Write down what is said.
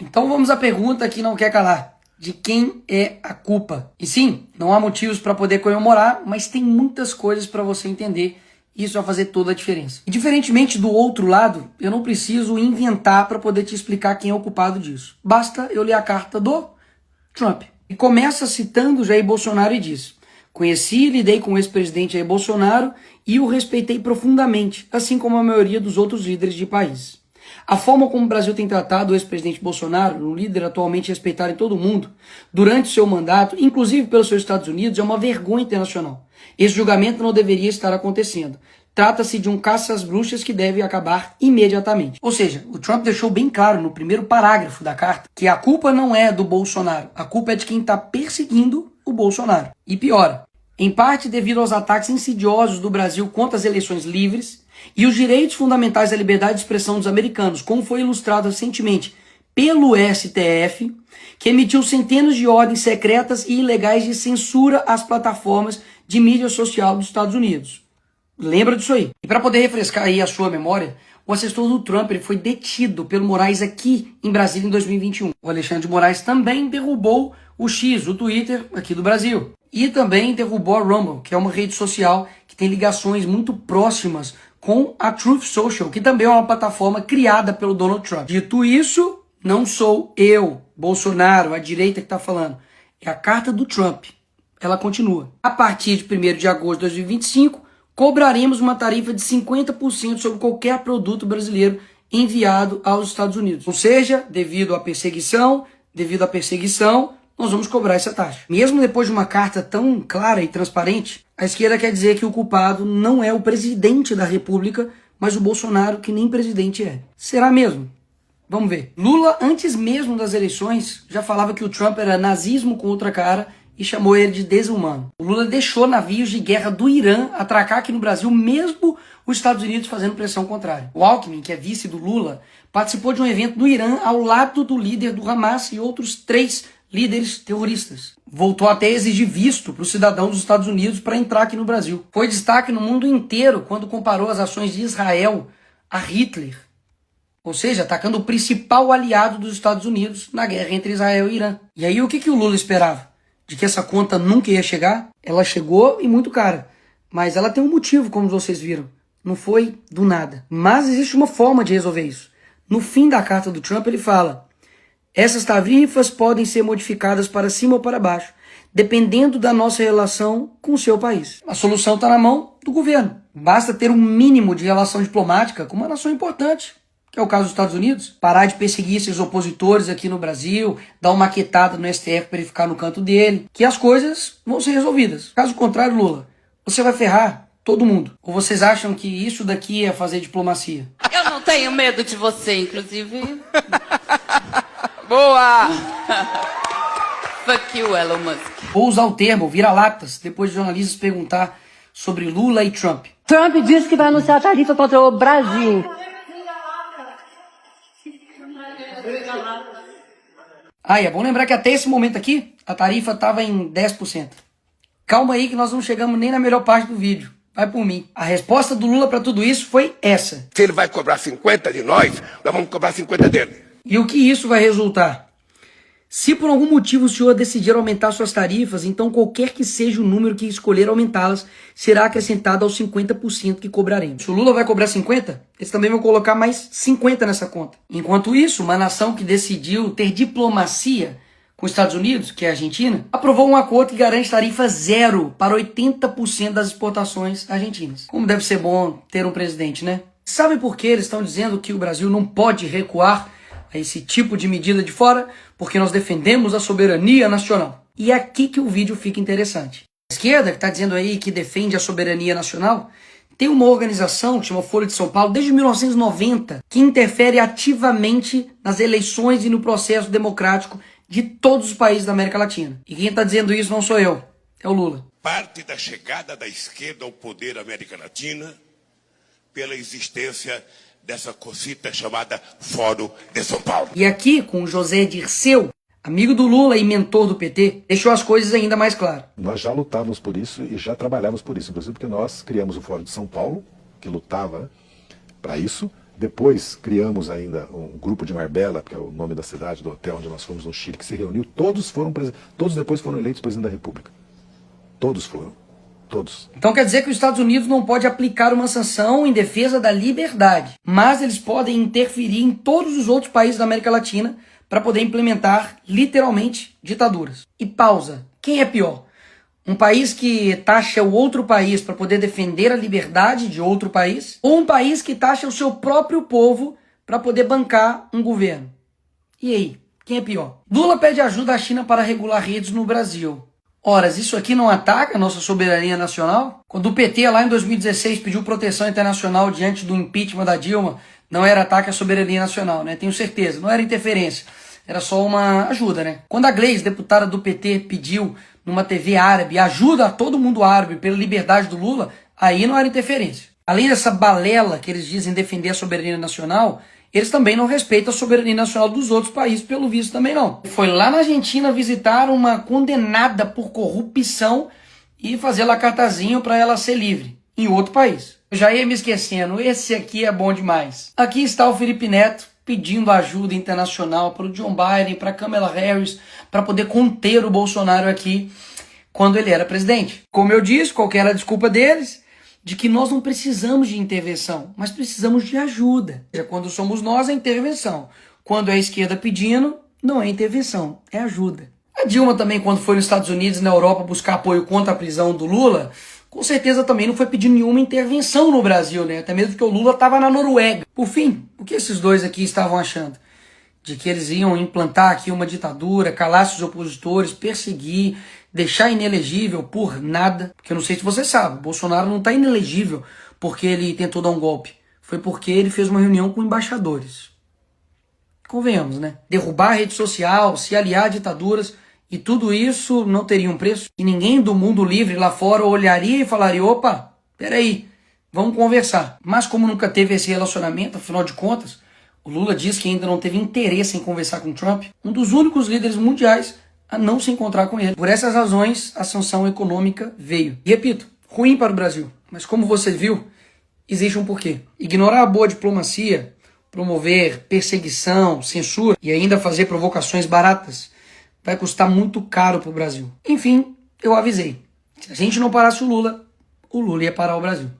Então vamos à pergunta que não quer calar. De quem é a culpa? E sim, não há motivos para poder comemorar, mas tem muitas coisas para você entender. Isso vai fazer toda a diferença. E diferentemente do outro lado, eu não preciso inventar para poder te explicar quem é o culpado disso. Basta eu ler a carta do Trump. E começa citando Jair Bolsonaro e diz: conheci e lidei com o ex-presidente Jair Bolsonaro e o respeitei profundamente, assim como a maioria dos outros líderes de países. A forma como o Brasil tem tratado o ex-presidente Bolsonaro, um líder atualmente respeitado em todo o mundo, durante seu mandato, inclusive pelos seus Estados Unidos, é uma vergonha internacional. Esse julgamento não deveria estar acontecendo. Trata-se de um caça às bruxas que deve acabar imediatamente. Ou seja, o Trump deixou bem claro no primeiro parágrafo da carta que a culpa não é do Bolsonaro, a culpa é de quem está perseguindo o Bolsonaro. E piora, em parte devido aos ataques insidiosos do Brasil contra as eleições livres e os direitos fundamentais da liberdade de expressão dos americanos, como foi ilustrado recentemente pelo STF, que emitiu centenas de ordens secretas e ilegais de censura às plataformas de mídia social dos Estados Unidos. Lembra disso aí. E para poder refrescar aí a sua memória, o assessor do Trump ele foi detido pelo Moraes aqui em Brasília em 2021. O Alexandre de Moraes também derrubou o X, o Twitter, aqui do Brasil. E também derrubou a Rumble, que é uma rede social que tem ligações muito próximas com a Truth Social, que também é uma plataforma criada pelo Donald Trump. Dito isso, não sou eu, Bolsonaro, a direita que está falando. É a carta do Trump. Ela continua. A partir de 1º de agosto de 2025, cobraremos uma tarifa de 50% sobre qualquer produto brasileiro enviado aos Estados Unidos. Ou seja, devido à perseguição, nós vamos cobrar essa taxa. Mesmo depois de uma carta tão clara e transparente, a esquerda quer dizer que o culpado não é o presidente da República, mas o Bolsonaro, que nem presidente é. Será mesmo? Vamos ver. Lula, antes mesmo das eleições, já falava que o Trump era nazismo com outra cara e chamou ele de desumano. O Lula deixou navios de guerra do Irã atracar aqui no Brasil, mesmo os Estados Unidos fazendo pressão contrária. O Alckmin, que é vice do Lula, participou de um evento no Irã ao lado do líder do Hamas e outros 3 líderes terroristas. Voltou até a exigir visto para os cidadãos dos Estados Unidos para entrar aqui no Brasil. Foi destaque no mundo inteiro quando comparou as ações de Israel a Hitler. Ou seja, atacando o principal aliado dos Estados Unidos na guerra entre Israel e Irã. E aí o que o Lula esperava? De que essa conta nunca ia chegar? Ela chegou e muito cara. Mas ela tem um motivo, como vocês viram. Não foi do nada. Mas existe uma forma de resolver isso. No fim da carta do Trump ele fala: essas tarifas podem ser modificadas para cima ou para baixo, dependendo da nossa relação com o seu país. A solução está na mão do governo. Basta ter um mínimo de relação diplomática com uma nação importante, que é o caso dos Estados Unidos, parar de perseguir esses opositores aqui no Brasil, dar uma maquetada no STF para ele ficar no canto dele, que as coisas vão ser resolvidas. Caso contrário, Lula, você vai ferrar todo mundo. Ou vocês acham que isso daqui é fazer diplomacia? Eu não tenho medo de você, inclusive. Boa! Fuck you, Elon Musk. Vou usar o termo vira-latas depois de jornalistas perguntar sobre Lula e Trump. Trump disse que vai anunciar a tarifa contra o Brasil. Ah, e é bom lembrar que até esse momento aqui, a tarifa estava em 10%. Calma aí que nós não chegamos nem na melhor parte do vídeo. Vai por mim. A resposta do Lula para tudo isso foi essa. Se ele vai cobrar 50 de nós vamos cobrar 50 dele. E o que isso vai resultar? Se por algum motivo o senhor decidir aumentar suas tarifas, então qualquer que seja o número que escolher aumentá-las, será acrescentado aos 50% que cobraremos. Se o Lula vai cobrar 50, eles também vão colocar mais 50 nessa conta. Enquanto isso, uma nação que decidiu ter diplomacia com os Estados Unidos, que é a Argentina, aprovou um acordo que garante tarifa zero para 80% das exportações argentinas. Como deve ser bom ter um presidente, né? Sabe por que eles estão dizendo que o Brasil não pode recuar a esse tipo de medida de fora? Porque nós defendemos a soberania nacional. E é aqui que o vídeo fica interessante. A esquerda, que está dizendo aí que defende a soberania nacional, tem uma organização que chama Folha de São Paulo, desde 1990, que interfere ativamente nas eleições e no processo democrático de todos os países da América Latina. E quem está dizendo isso não sou eu, é o Lula. Parte da chegada da esquerda ao poder da América Latina pela existência dessa cosita chamada Fórum de São Paulo. E aqui, com o José Dirceu, amigo do Lula e mentor do PT, deixou as coisas ainda mais claras. Nós já lutávamos por isso e já trabalhávamos por isso, inclusive porque nós criamos o Fórum de São Paulo, que lutava para isso, Depois criamos ainda um grupo de Marbella, que é o nome da cidade, do hotel onde nós fomos no Chile, que se reuniu. Todos depois foram eleitos presidente da República. Todos foram. Todos. Então quer dizer que os Estados Unidos não pode aplicar uma sanção em defesa da liberdade, mas eles podem interferir em todos os outros países da América Latina para poder implementar, literalmente, ditaduras. E pausa. Quem é pior? Um país que taxa o outro país para poder defender a liberdade de outro país? Ou um país que taxa o seu próprio povo para poder bancar um governo? E aí? Quem é pior? Lula pede ajuda à China para regular redes no Brasil. Ora, isso aqui não ataca a nossa soberania nacional? Quando o PT lá em 2016 pediu proteção internacional diante do impeachment da Dilma, não era ataque à soberania nacional, né? Tenho certeza, não era interferência, era só uma ajuda, né? Quando a Gleisi, deputada do PT, pediu numa TV árabe ajuda a todo mundo árabe pela liberdade do Lula, aí não era interferência. Além dessa balela que eles dizem defender a soberania nacional, eles também não respeitam a soberania nacional dos outros países, pelo visto também não. Foi lá na Argentina visitar uma condenada por corrupção e fazer lá cartazinho para ela ser livre, em outro país. Eu já ia me esquecendo, esse aqui é bom demais. Aqui está o Felipe Neto pedindo ajuda internacional para o John Biden, para Kamala Harris, para poder conter o Bolsonaro aqui quando ele era presidente. Como eu disse, qual que era a desculpa deles? De que nós não precisamos de intervenção, mas precisamos de ajuda. Quando somos nós, é intervenção. Quando é a esquerda pedindo, não é intervenção, é ajuda. A Dilma também, quando foi nos Estados Unidos e na Europa buscar apoio contra a prisão do Lula, com certeza também não foi pedir nenhuma intervenção no Brasil, né? Até mesmo porque o Lula estava na Noruega. Por fim, o que esses dois aqui estavam achando? De que eles iam implantar aqui uma ditadura, calar seus opositores, perseguir, deixar inelegível por nada. Porque eu não sei se você sabe, Bolsonaro não está inelegível porque ele tentou dar um golpe. Foi porque ele fez uma reunião com embaixadores. Convenhamos, né? Derrubar a rede social, se aliar a ditaduras, e tudo isso não teria um preço. E ninguém do mundo livre lá fora olharia e falaria, opa, peraí, vamos conversar. Mas como nunca teve esse relacionamento, afinal de contas, o Lula diz que ainda não teve interesse em conversar com Trump, um dos únicos líderes mundiais a não se encontrar com ele. Por essas razões, a sanção econômica veio. E repito, ruim para o Brasil. Mas como você viu, existe um porquê. Ignorar a boa diplomacia, promover perseguição, censura e ainda fazer provocações baratas vai custar muito caro para o Brasil. Enfim, eu avisei. Se a gente não parasse o Lula ia parar o Brasil.